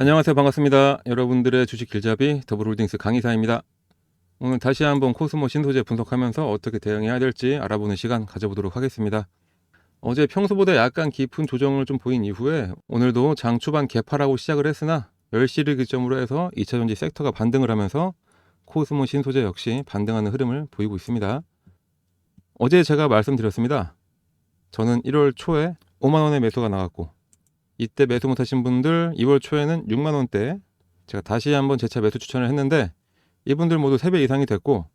안녕하세요. 반갑습니다. 여러분들의 주식 길잡이 더블홀딩스 강희사입니다. 오늘 다시 한번 코스모 신소재 분석하면서 어떻게 대응해야 될지 알아보는 시간 가져보도록 하겠습니다. 어제 평소보다 약간 깊은 조정을 좀 보인 이후에 오늘도 장 초반 개파라고 시작을 했으나 10시를 기점으로 해서 2차전지 섹터가 반등을 하면서 코스모 신소재 역시 반등하는 흐름을 보이고 있습니다. 어제 제가 말씀드렸습니다. 저는 1월 초에 5만원의 매수가 나갔고 이때 매수 못하신 분들 2월 초에는 6만원대 제가 다시 한번 재차 매수 추천을 했는데 이분들 모두 3배 이상이 됐고,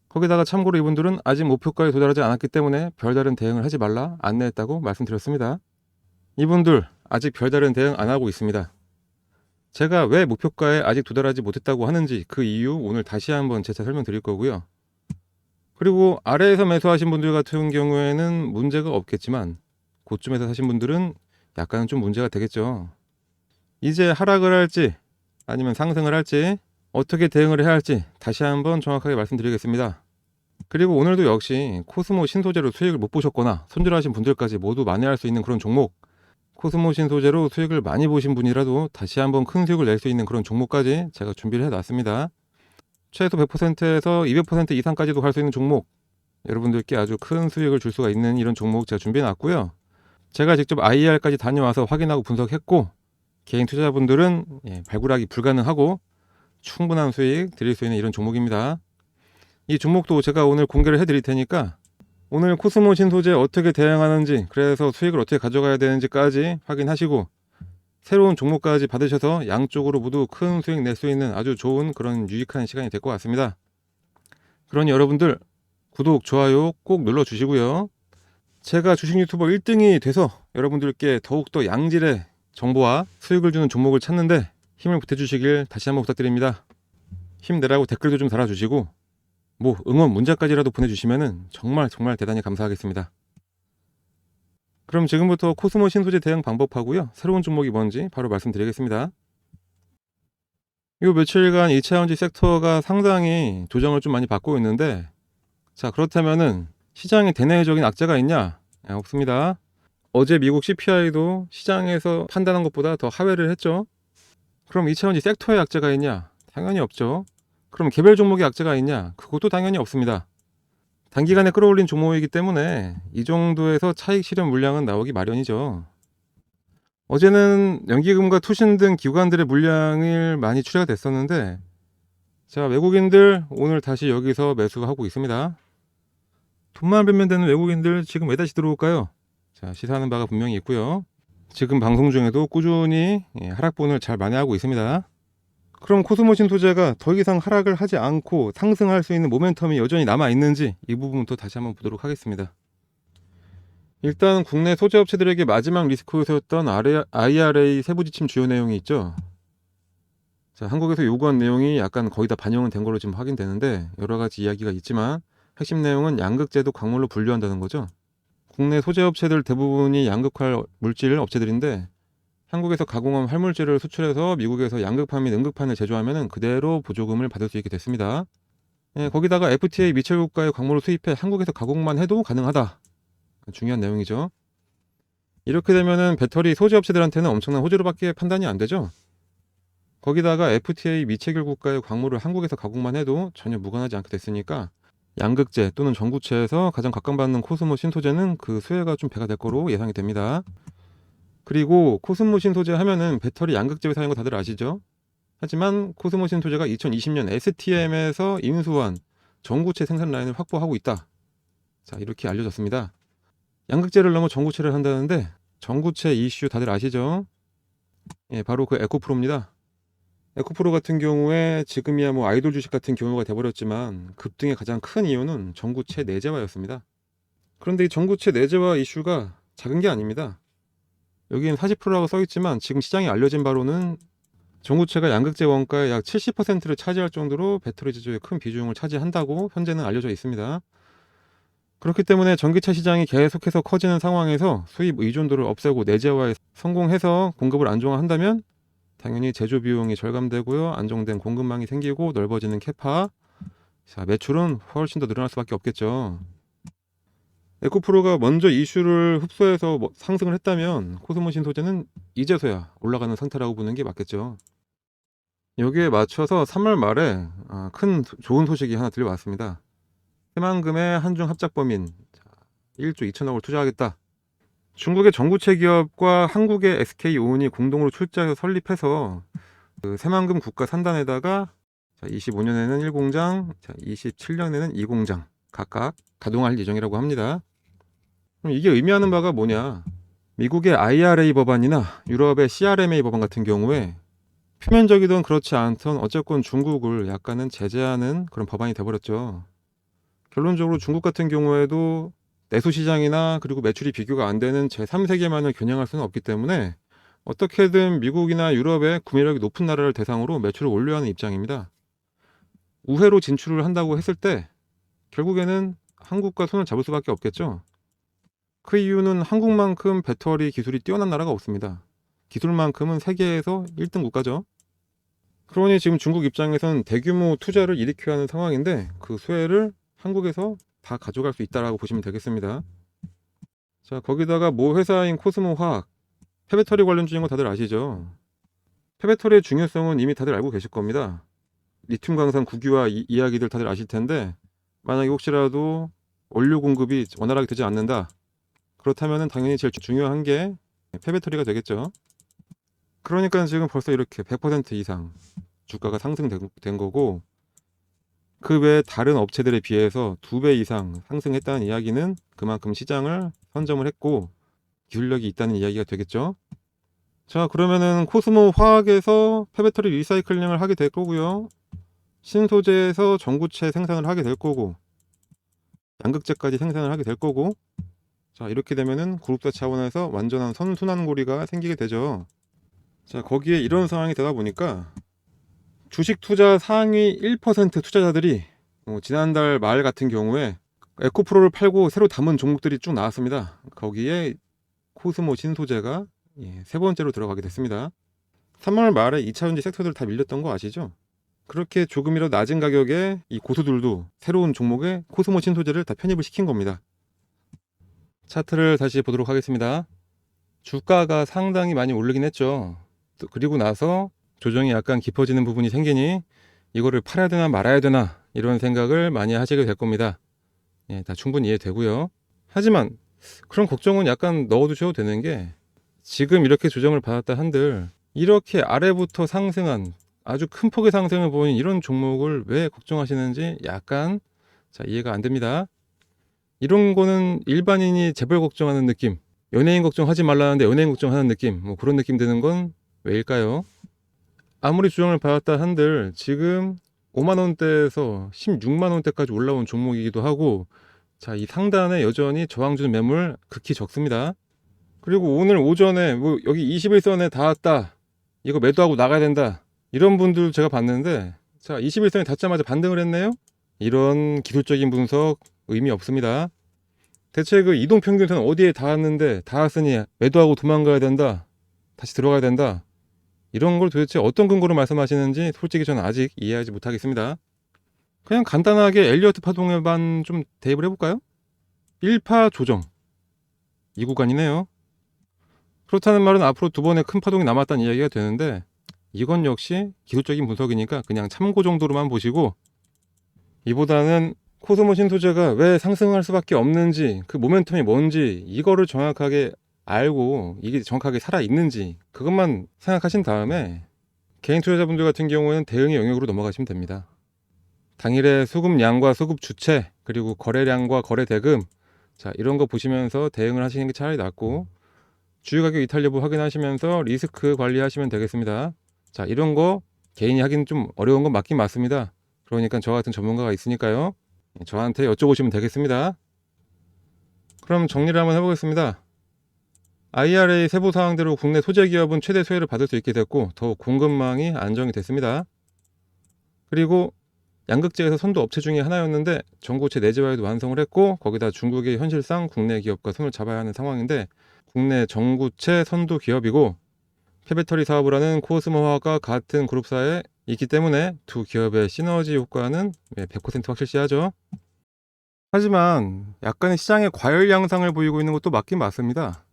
거기다가 참고로 이분들은 아직 목표가에 도달하지 않았기 때문에 별다른 대응을 하지 말라 안내했다고 말씀드렸습니다. 이분들 아직 별다른 대응 안 하고 있습니다. 제가 왜 목표가에 아직 도달하지 못했다고 하는지 그 이유 오늘 다시 한번 재차 설명드릴 거고요. 그리고 아래에서 매수하신 분들 같은 경우에는 문제가 없겠지만 고점에서 사신 분들은 약간은 좀 문제가 되겠죠. 이제 하락을 할지 아니면 상승을 할지 어떻게 대응을 해야 할지 다시 한번 정확하게 말씀드리겠습니다. 그리고 오늘도 역시 코스모 신소재로 수익을 못 보셨거나 손절하신 분들까지 모두 만회할 수 있는 그런 종목, 코스모 신소재로 수익을 많이 보신 분이라도 다시 한번 큰 수익을 낼 수 있는 그런 종목까지 제가 준비를 해놨습니다. 최소 100%에서 200% 이상까지도 갈 수 있는 종목, 여러분들께 아주 큰 수익을 줄 수가 있는 이런 종목 제가 준비해놨고요. 제가 직접 IR까지 다녀와서 확인하고 분석했고, 개인 투자자분들은 발굴하기 불가능하고 충분한 수익 드릴 수 있는 이런 종목입니다. 이 종목도 제가 오늘 공개를 해드릴 테니까 오늘 코스모 신소재 어떻게 대응하는지, 그래서 수익을 어떻게 가져가야 되는지까지 확인하시고 새로운 종목까지 받으셔서 양쪽으로 모두 큰 수익 낼 수 있는 아주 좋은 그런 유익한 시간이 될 것 같습니다. 그러니 여러분들 구독, 좋아요 꼭 눌러주시고요. 제가 주식 유튜버 1등이 돼서 여러분들께 더욱더 양질의 정보와 수익을 주는 종목을 찾는데 힘을 보태주시길 다시 한번 부탁드립니다. 힘내라고 댓글도 좀 달아주시고 응원 문자까지라도 보내주시면 정말 대단히 감사하겠습니다. 그럼 지금부터 코스모 신소재 대응 방법하고요, 새로운 종목이 뭔지 바로 말씀드리겠습니다. 요 며칠간 2차전지 섹터가 상당히 조정을 좀 많이 받고 있는데, 자, 그렇다면은 시장에 대내적인 악재가 있냐? 없습니다. 어제 미국 CPI도 시장에서 판단한 것보다 더 하회를 했죠. 그럼 2차전지 섹터에 악재가 있냐? 당연히 없죠. 그럼 개별 종목에 악재가 있냐? 그것도 당연히 없습니다. 단기간에 끌어올린 종목이기 때문에 이 정도에서 차익 실현 물량은 나오기 마련이죠. 어제는 연기금과 투신 등 기관들의 물량이 많이 출하가 됐었는데, 자, 외국인들 오늘 다시 여기서 매수하고 있습니다. 돈만 벌면 되는 외국인들 지금 왜 다시 들어올까요? 자, 시사하는 바가 분명히 있고요. 지금 방송 중에도 꾸준히 하락분을 잘 만회하고 있습니다. 그럼 코스모 신소재가 더 이상 하락을 하지 않고 상승할 수 있는 모멘텀이 여전히 남아 있는지 이 부분부터 다시 한번 보도록 하겠습니다. 일단 국내 소재업체들에게 마지막 리스크 요소였던 IRA 세부 지침 주요 내용이 있죠. 자, 한국에서 요구한 내용이 약간 거의 다 반영은 된 걸로 지금 확인되는데, 여러 가지 이야기가 있지만 핵심 내용은 양극재도 광물로 분류한다는 거죠. 국내 소재업체들 대부분이 양극화 물질 업체들인데, 한국에서 가공한 활물질을 수출해서 미국에서 양극판 및 음극판을 제조하면 그대로 보조금을 받을 수 있게 됐습니다. 거기다가 FTA 미철 국가의 광물을 수입해 한국에서 가공만 해도 가능하다. 중요한 내용이죠. 이렇게 되면은 배터리 소재업체들한테는 엄청난 호재로밖에 판단이 안 되죠. 거기다가 FTA 미체결 국가의 광물을 한국에서 가공만 해도 전혀 무관하지 않게 됐으니까 양극재 또는 전구체에서 가장 각광받는 코스모 신소재는 그 수혜가 좀 배가 될 거로 예상이 됩니다. 그리고 코스모 신소재 하면은 배터리 양극재 회사인 거 다들 아시죠? 하지만 코스모 신소재가 2020년 STM에서 인수한 전구체 생산 라인을 확보하고 있다. 자, 이렇게 알려졌습니다. 양극재를 넘어 전구체를 한다는데, 전구체 이슈 다들 아시죠? 바로 그 에코프로입니다. 에코프로 같은 경우에 지금이야 아이돌 주식 같은 경우가 돼버렸지만 급등의 가장 큰 이유는 전구체 내재화였습니다. 그런데 이 전구체 내재화 이슈가 작은 게 아닙니다. 여기는 40%라고 써있지만 지금 시장에 알려진 바로는 전구체가 양극재 원가의 약 70%를 차지할 정도로 배터리 제조에 큰 비중을 차지한다고 현재는 알려져 있습니다. 그렇기 때문에 전기차 시장이 계속해서 커지는 상황에서 수입 의존도를 없애고 내재화에 성공해서 공급을 안정화한다면 당연히 제조 비용이 절감되고요, 안정된 공급망이 생기고 넓어지는 캐파, 자, 매출은 훨씬 더 늘어날 수밖에 없겠죠. 에코프로가 먼저 이슈를 흡수해서 상승을 했다면 코스모 신소재는 이제서야 올라가는 상태라고 보는 게 맞겠죠. 여기에 맞춰서 3월 말에 큰 좋은 소식이 하나 들려왔습니다. 새만금의 한중 합작범인 1조 2천억을 투자하겠다. 중국의 전구체 기업과 한국의 SK오온이 공동으로 출자해서 설립해서 그 새만금 국가 산단에다가 25년에는 1공장, 27년에는 2공장 각각 가동할 예정이라고 합니다. 그럼 이게 의미하는 바가 뭐냐? 미국의 IRA 법안이나 유럽의 CRMA 법안 같은 경우에 표면적이든 그렇지 않던 어쨌건 중국을 약간은 제재하는 그런 법안이 돼버렸죠. 결론적으로 중국 같은 경우에도 내수 시장이나 그리고 매출이 비교가 안 되는 제3세계만을 겨냥할 수는 없기 때문에 어떻게든 미국이나 유럽의 구매력이 높은 나라를 대상으로 매출을 올려야 하는 입장입니다. 우회로 진출을 한다고 했을 때 결국에는 한국과 손을 잡을 수밖에 없겠죠. 그 이유는 한국만큼 배터리 기술이 뛰어난 나라가 없습니다. 기술만큼은 세계에서 1등 국가죠. 그러니 지금 중국 입장에선 대규모 투자를 일으켜야 하는 상황인데 그 수혜를 한국에서 다 가져갈 수 있다라고 보시면 되겠습니다. 자, 거기다가 모 회사인 코스모 화학 폐배터리 관련주인 거 다들 아시죠? 폐배터리의 중요성은 이미 다들 알고 계실 겁니다. 리튬 광산 국유화 이야기들 다들 아실 텐데 만약에 혹시라도 원료 공급이 원활하게 되지 않는다. 그렇다면 당연히 제일 중요한 게 폐배터리가 되겠죠. 그러니까 지금 벌써 이렇게 100% 이상 주가가 상승된 거고 그 외에 다른 업체들에 비해서 2배 이상 상승했다는 이야기는 그만큼 시장을 선점을 했고 기술력이 있다는 이야기가 되겠죠. 자, 그러면은 코스모 화학에서 폐배터리 리사이클링을 하게 될 거고요. 신소재에서 전구체 생산을 하게 될 거고 양극재까지 생산을 하게 될 거고 자, 이렇게 되면은 그룹사 차원에서 완전한 선순환고리가 생기게 되죠. 자, 거기에 이런 상황이 되다 보니까 주식 투자 상위 1% 투자자들이 지난달 말 같은 경우에 에코프로를 팔고 새로 담은 종목들이 쭉 나왔습니다. 거기에 코스모 신소재가 세 번째로 들어가게 됐습니다. 3월 말에 2차전지 섹터들 다 밀렸던 거 아시죠? 그렇게 조금이라도 낮은 가격에 이 고수들도 새로운 종목에 코스모 신소재를 다 편입을 시킨 겁니다. 차트를 다시 보도록 하겠습니다. 주가가 상당히 많이 오르긴 했죠. 그리고 나서 조정이 약간 깊어지는 부분이 생기니 이거를 팔아야 되나 말아야 되나 이런 생각을 많이 하시게 될 겁니다. 다 충분히 이해되고요. 하지만 그런 걱정은 약간 넣어두셔도 되는 게 지금 이렇게 조정을 받았다 한들 이렇게 아래부터 상승한 아주 큰 폭의 상승을 보인 이런 종목을 왜 걱정하시는지 약간 이해가 안 됩니다. 이런 거는 일반인이 재벌 걱정하는 느낌, 연예인 걱정하지 말라는데 연예인 걱정하는 느낌, 뭐 그런 느낌 드는 건 왜일까요? 아무리 조정을 받았다 한들 지금 5만원대에서 16만원대까지 올라온 종목이기도 하고 이 상단에 여전히 저항 주는 매물 극히 적습니다. 그리고 오늘 오전에 뭐 여기 21선에 닿았다, 이거 매도하고 나가야 된다, 이런 분들 제가 봤는데 21선에 닿자마자 반등을 했네요. 이런 기술적인 분석 의미 없습니다. 대체 그 이동평균선 어디에 닿았는데 닿았으니 매도하고 도망가야 된다, 다시 들어가야 된다, 이런 걸 도대체 어떤 근거로 말씀하시는지 솔직히 저는 아직 이해하지 못하겠습니다. 그냥 간단하게 엘리어트 파동에만 좀 대입을 해볼까요? 1파 조정, 이 구간이네요. 그렇다는 말은 앞으로 두 번의 큰 파동이 남았다는 이야기가 되는데 이건 역시 기술적인 분석이니까 그냥 참고 정도로만 보시고, 이보다는 코스모 신소재가 왜 상승할 수밖에 없는지, 그 모멘텀이 뭔지 이거를 정확하게 알고 이게 정확하게 살아있는지 그것만 생각하신 다음에 개인 투자자분들 같은 경우에는 대응의 영역으로 넘어가시면 됩니다. 당일의 수급량과 수급 주체, 그리고 거래량과 거래 대금, 이런 거 보시면서 대응을 하시는 게 차라리 낫고, 주유 가격 이탈 여부 확인하시면서 리스크 관리하시면 되겠습니다. 이런 거 개인이 하기는 좀 어려운 건 맞긴 맞습니다. 그러니까 저 같은 전문가가 있으니까요, 저한테 여쭤보시면 되겠습니다. 그럼 정리를 한번 해보겠습니다. IRA 세부 사항대로 국내 소재 기업은 최대 수혜를 받을 수 있게 됐고 더욱 공급망이 안정이 됐습니다. 그리고 양극재에서 선도 업체 중에 하나였는데 전고체 내재화에도 완성을 했고, 거기다 중국의 현실상 국내 기업과 손을 잡아야 하는 상황인데 국내 전구체 선도 기업이고 폐배터리 사업을 하는 코스모 화학과 같은 그룹사에 있기 때문에 두 기업의 시너지 효과는 100% 확실시하죠. 하지만 약간의 시장의 과열 양상을 보이고 있는 것도 맞긴 맞습니다.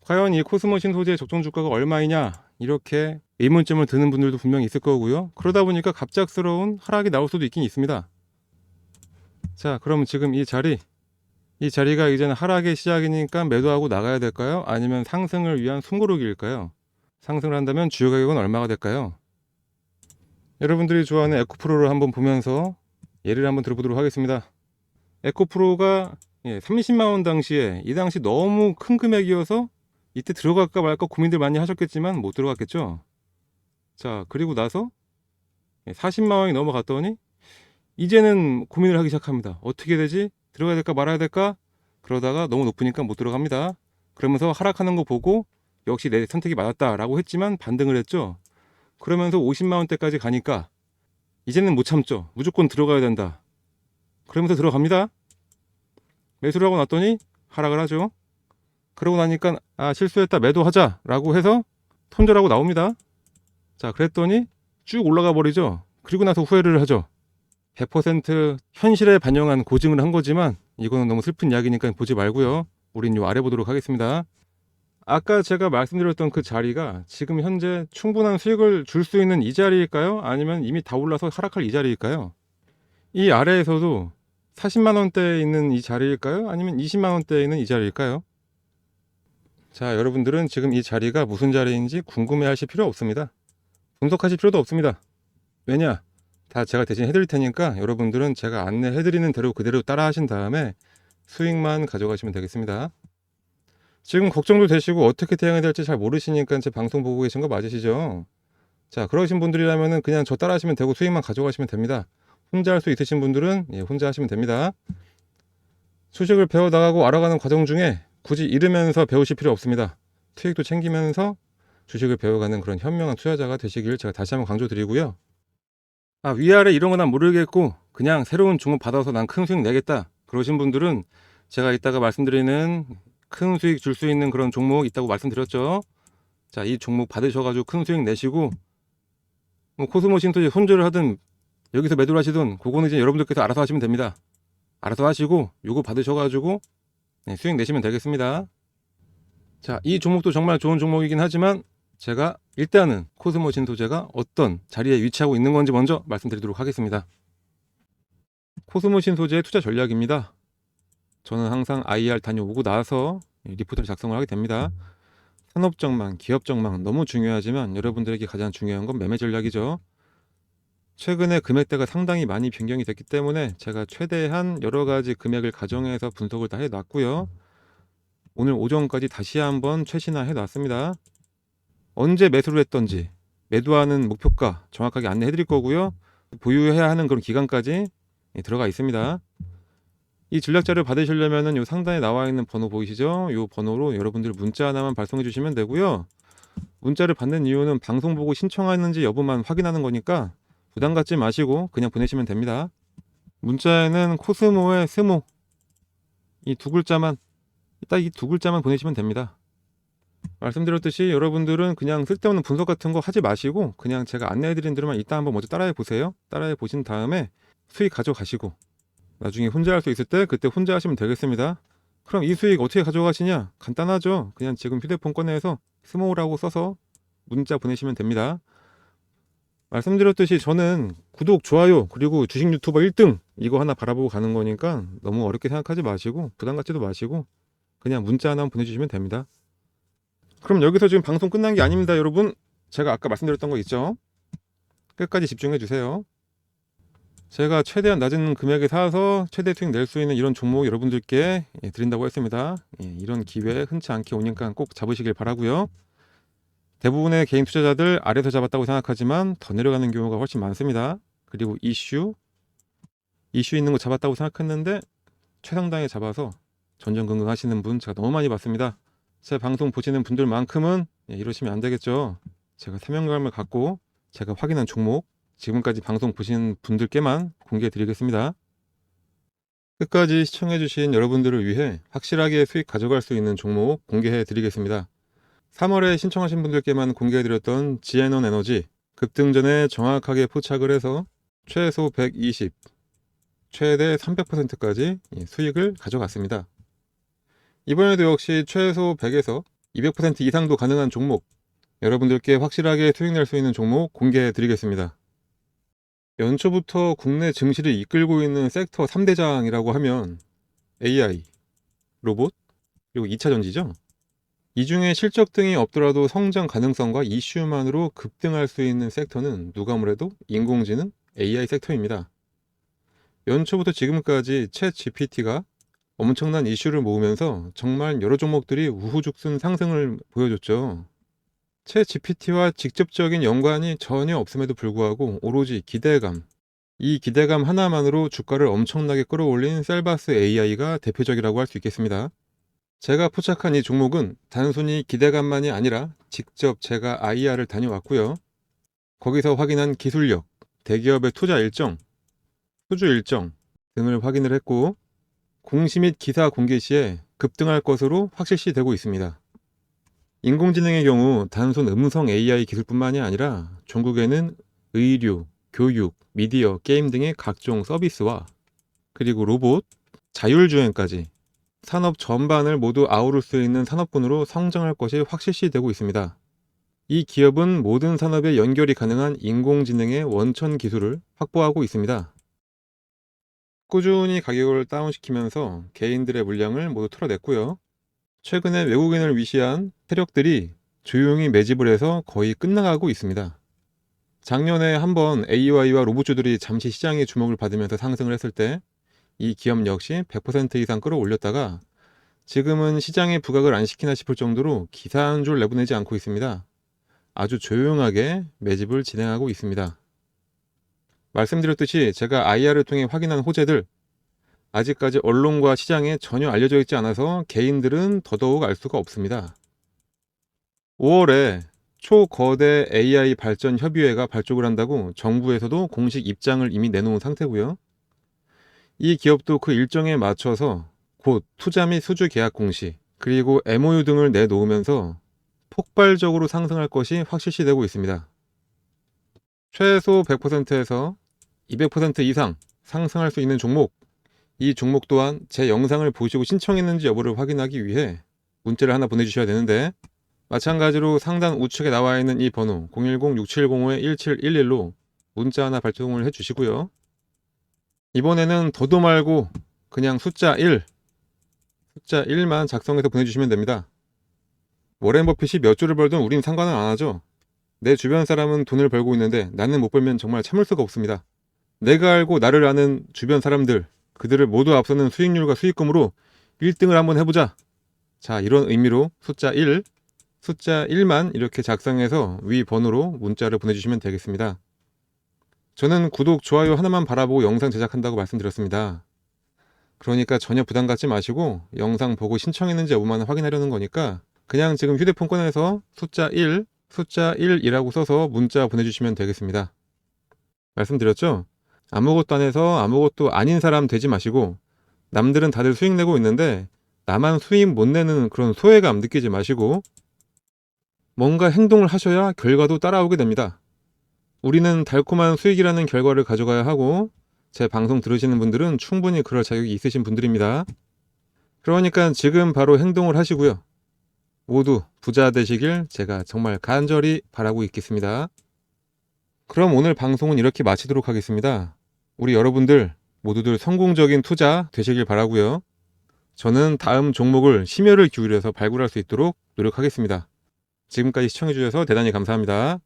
과연 이 코스모신 소재의 적정 주가가 얼마이냐, 이렇게 의문점을 드는 분들도 분명히 있을 거고요. 그러다 보니까 갑작스러운 하락이 나올 수도 있긴 있습니다. 자, 그럼 지금 이 자리가 이제는 하락의 시작이니까 매도하고 나가야 될까요? 아니면 상승을 위한 숨고르기일까요? 상승을 한다면 주요 가격은 얼마가 될까요? 여러분들이 좋아하는 에코프로를 한번 보면서 예를 한번 들어보도록 하겠습니다. 에코프로가 30만원 당시에, 이 당시 너무 큰 금액이어서 이때 들어갈까 말까 고민들 많이 하셨겠지만 못 들어갔겠죠. 자, 그리고 나서 40만원이 넘어갔더니 이제는 고민을 하기 시작합니다. 어떻게 되지? 들어가야 될까 말아야 될까? 그러다가 너무 높으니까 못 들어갑니다. 그러면서 하락하는 거 보고 역시 내 선택이 맞았다라고 했지만 반등을 했죠. 그러면서 50만원대까지 가니까 이제는 못 참죠. 무조건 들어가야 된다. 그러면서 들어갑니다. 매수를 하고 났더니 하락을 하죠. 그러고 나니까 실수했다, 매도하자 라고 해서 손절하고 나옵니다. 자, 그랬더니 쭉 올라가 버리죠. 그리고 나서 후회를 하죠. 100% 현실에 반영한 고증을 한 거지만 이거는 너무 슬픈 이야기니까 보지 말고요. 우린 요 아래 보도록 하겠습니다. 아까 제가 말씀드렸던 그 자리가 지금 현재 충분한 수익을 줄 수 있는 이 자리일까요? 아니면 이미 다 올라서 하락할 이 자리일까요? 이 아래에서도 40만원대에 있는 이 자리일까요? 아니면 20만원대에 있는 이 자리일까요? 자, 여러분들은 지금 이 자리가 무슨 자리인지 궁금해 하실 필요 없습니다. 분석하실 필요도 없습니다. 왜냐? 다 제가 대신 해드릴 테니까 여러분들은 제가 안내해드리는 대로 그대로 따라 하신 다음에 수익만 가져가시면 되겠습니다. 지금 걱정도 되시고 어떻게 대응해야 될지 잘 모르시니까 제 방송 보고 계신 거 맞으시죠? 자, 그러신 분들이라면 그냥 저 따라 하시면 되고 수익만 가져가시면 됩니다. 혼자 할 수 있으신 분들은 혼자 하시면 됩니다. 수식을 배워나가고 알아가는 과정 중에 굳이 잃으면서 배우실 필요 없습니다. 수익도 챙기면서 주식을 배워가는 그런 현명한 투자자가 되시길 제가 다시 한번 강조드리고요. 위아래 이런 건 난 모르겠고 그냥 새로운 종목 받아서 난 큰 수익 내겠다 그러신 분들은 제가 이따가 말씀드리는 큰 수익 줄 수 있는 그런 종목 있다고 말씀드렸죠. 자, 이 종목 받으셔가지고 큰 수익 내시고 뭐 코스모신토지 손절을 하든 여기서 매도를 하시든 그거는 이제 여러분들께서 알아서 하시면 됩니다. 알아서 하시고 요거 받으셔가지고 수익 내시면 되겠습니다. 자, 이 종목도 정말 좋은 종목이긴 하지만 제가 일단은 코스모신 소재가 어떤 자리에 위치하고 있는 건지 먼저 말씀드리도록 하겠습니다. 코스모신 소재의 투자 전략입니다. 저는 항상 IR 다녀오고 나서 리포트를 작성을 하게 됩니다. 산업 전망, 기업 전망 너무 중요하지만 여러분들에게 가장 중요한 건 매매 전략이죠. 최근에 금액대가 상당히 많이 변경이 됐기 때문에 제가 최대한 여러 가지 금액을 가정해서 분석을 다 해놨고요. 오늘 오전까지 다시 한번 최신화해 놨습니다. 언제 매수를 했던지 매도하는 목표가 정확하게 안내해 드릴 거고요. 보유해야 하는 그런 기간까지 들어가 있습니다. 이 전략자를 받으시려면 요 상단에 나와 있는 번호 보이시죠? 요 번호로 여러분들 문자 하나만 발송해 주시면 되고요. 문자를 받는 이유는 방송 보고 신청하는지 여부만 확인하는 거니까 부담 갖지 마시고 그냥 보내시면 됩니다. 문자에는 코스모의 스모 이 두 글자만, 딱 이 두 글자만 보내시면 됩니다. 말씀드렸듯이 여러분들은 그냥 쓸데없는 분석 같은 거 하지 마시고 그냥 제가 안내해드린 대로만 이따 한번 먼저 따라해 보세요. 따라해 보신 다음에 수익 가져가시고 나중에 혼자 할 수 있을 때 그때 혼자 하시면 되겠습니다. 그럼 이 수익 어떻게 가져가시냐? 간단하죠. 그냥 지금 휴대폰 꺼내서 스모우라고 써서 문자 보내시면 됩니다. 말씀드렸듯이 저는 구독, 좋아요 그리고 주식 유튜버 1등 이거 하나 바라보고 가는 거니까 너무 어렵게 생각하지 마시고 부담 갖지도 마시고 그냥 문자 하나만 보내주시면 됩니다. 그럼 여기서 지금 방송 끝난 게 아닙니다, 여러분. 제가 아까 말씀드렸던 거 있죠? 끝까지 집중해 주세요. 제가 최대한 낮은 금액에 사서 최대 수익 낼 수 있는 이런 종목 여러분들께 드린다고 했습니다. 이런 기회 흔치 않게 오니까 꼭 잡으시길 바라고요. 대부분의 개인 투자자들 아래서 잡았다고 생각하지만 더 내려가는 경우가 훨씬 많습니다. 그리고 이슈 있는 거 잡았다고 생각했는데 최상단에 잡아서 전전긍긍 하시는 분 제가 너무 많이 봤습니다. 제 방송 보시는 분들만큼은 이러시면 안 되겠죠. 제가 사명감을 갖고 제가 확인한 종목 지금까지 방송 보신 분들께만 공개해 드리겠습니다. 끝까지 시청해 주신 여러분들을 위해 확실하게 수익 가져갈 수 있는 종목 공개해 드리겠습니다. 3월에 신청하신 분들께만 공개해 드렸던 지에논 에너지 급등 전에 정확하게 포착을 해서 최소 120 최대 300%까지 수익을 가져갔습니다. 이번에도 역시 최소 100에서 200% 이상도 가능한 종목, 여러분들께 확실하게 수익 낼 수 있는 종목 공개해 드리겠습니다. 연초부터 국내 증시를 이끌고 있는 섹터 3대장이라고 하면 AI, 로봇, 그리고 2차 전지죠. 이 중에 실적 등이 없더라도 성장 가능성과 이슈만으로 급등할 수 있는 섹터는 누가 뭐래도 인공지능 AI 섹터입니다. 연초부터 지금까지 챗 GPT가 엄청난 이슈를 모으면서 정말 여러 종목들이 우후죽순 상승을 보여줬죠. 챗 GPT와 직접적인 연관이 전혀 없음에도 불구하고 오로지 기대감, 이 기대감 하나만으로 주가를 엄청나게 끌어올린 셀바스 AI가 대표적이라고 할 수 있겠습니다. 제가 포착한 이 종목은 단순히 기대감만이 아니라 직접 제가 IR을 다녀왔고요. 거기서 확인한 기술력, 대기업의 투자 일정, 수주 일정 등을 확인을 했고, 공시 및 기사 공개 시에 급등할 것으로 확실시 되고 있습니다. 인공지능의 경우 단순 음성 AI 기술뿐만이 아니라 전국에는 의류, 교육, 미디어, 게임 등의 각종 서비스와 그리고 로봇, 자율주행까지 산업 전반을 모두 아우를 수 있는 산업군으로 성장할 것이 확실시 되고 있습니다. 이 기업은 모든 산업에 연결이 가능한 인공지능의 원천 기술을 확보하고 있습니다. 꾸준히 가격을 다운시키면서 개인들의 물량을 모두 털어냈고요. 최근에 외국인을 위시한 세력들이 조용히 매집을 해서 거의 끝나가고 있습니다. 작년에 한번 AI와 로봇주들이 잠시 시장의 주목을 받으면서 상승을 했을 때 이 기업 역시 100% 이상 끌어올렸다가 지금은 시장에 부각을 안 시키나 싶을 정도로 기사 한 줄 내보내지 않고 있습니다. 아주 조용하게 매집을 진행하고 있습니다. 말씀드렸듯이 제가 IR을 통해 확인한 호재들, 아직까지 언론과 시장에 전혀 알려져 있지 않아서 개인들은 더더욱 알 수가 없습니다. 5월에 초거대 AI 발전 협의회가 발족을 한다고 정부에서도 공식 입장을 이미 내놓은 상태고요. 이 기업도 그 일정에 맞춰서 곧 투자 및 수주 계약 공시, 그리고 MOU 등을 내놓으면서 폭발적으로 상승할 것이 확실시되고 있습니다. 최소 100%에서 200% 이상 상승할 수 있는 종목, 이 종목 또한 제 영상을 보시고 신청했는지 여부를 확인하기 위해 문자를 하나 보내주셔야 되는데, 마찬가지로 상단 우측에 나와 있는 이 번호 010-6705-1711로 문자 하나 발송을 해주시고요. 이번에는 더도 말고 그냥 숫자 1만 작성해서 보내주시면 됩니다. 워렌 버핏이 몇 조를 벌든 우린 상관은 안 하죠. 내 주변 사람은 돈을 벌고 있는데 나는 못 벌면 정말 참을 수가 없습니다. 내가 알고 나를 아는 주변 사람들, 그들을 모두 앞서는 수익률과 수익금으로 1등을 한번 해보자. 자, 이런 의미로 숫자 1만 이렇게 작성해서 위 번호로 문자를 보내주시면 되겠습니다. 저는 구독, 좋아요 하나만 바라보고 영상 제작한다고 말씀드렸습니다. 그러니까 전혀 부담 갖지 마시고 영상 보고 신청했는지 여부만 확인하려는 거니까 그냥 지금 휴대폰 꺼내서 숫자 1이라고 써서 문자 보내주시면 되겠습니다. 말씀드렸죠? 아무것도 안 해서 아무것도 아닌 사람 되지 마시고, 남들은 다들 수익 내고 있는데 나만 수익 못 내는 그런 소외감 느끼지 마시고 뭔가 행동을 하셔야 결과도 따라오게 됩니다. 우리는 달콤한 수익이라는 결과를 가져가야 하고, 제 방송 들으시는 분들은 충분히 그럴 자격이 있으신 분들입니다. 그러니까 지금 바로 행동을 하시고요. 모두 부자 되시길 제가 정말 간절히 바라고 있겠습니다. 그럼 오늘 방송은 이렇게 마치도록 하겠습니다. 우리 여러분들 모두들 성공적인 투자 되시길 바라고요. 저는 다음 종목을 심혈을 기울여서 발굴할 수 있도록 노력하겠습니다. 지금까지 시청해주셔서 대단히 감사합니다.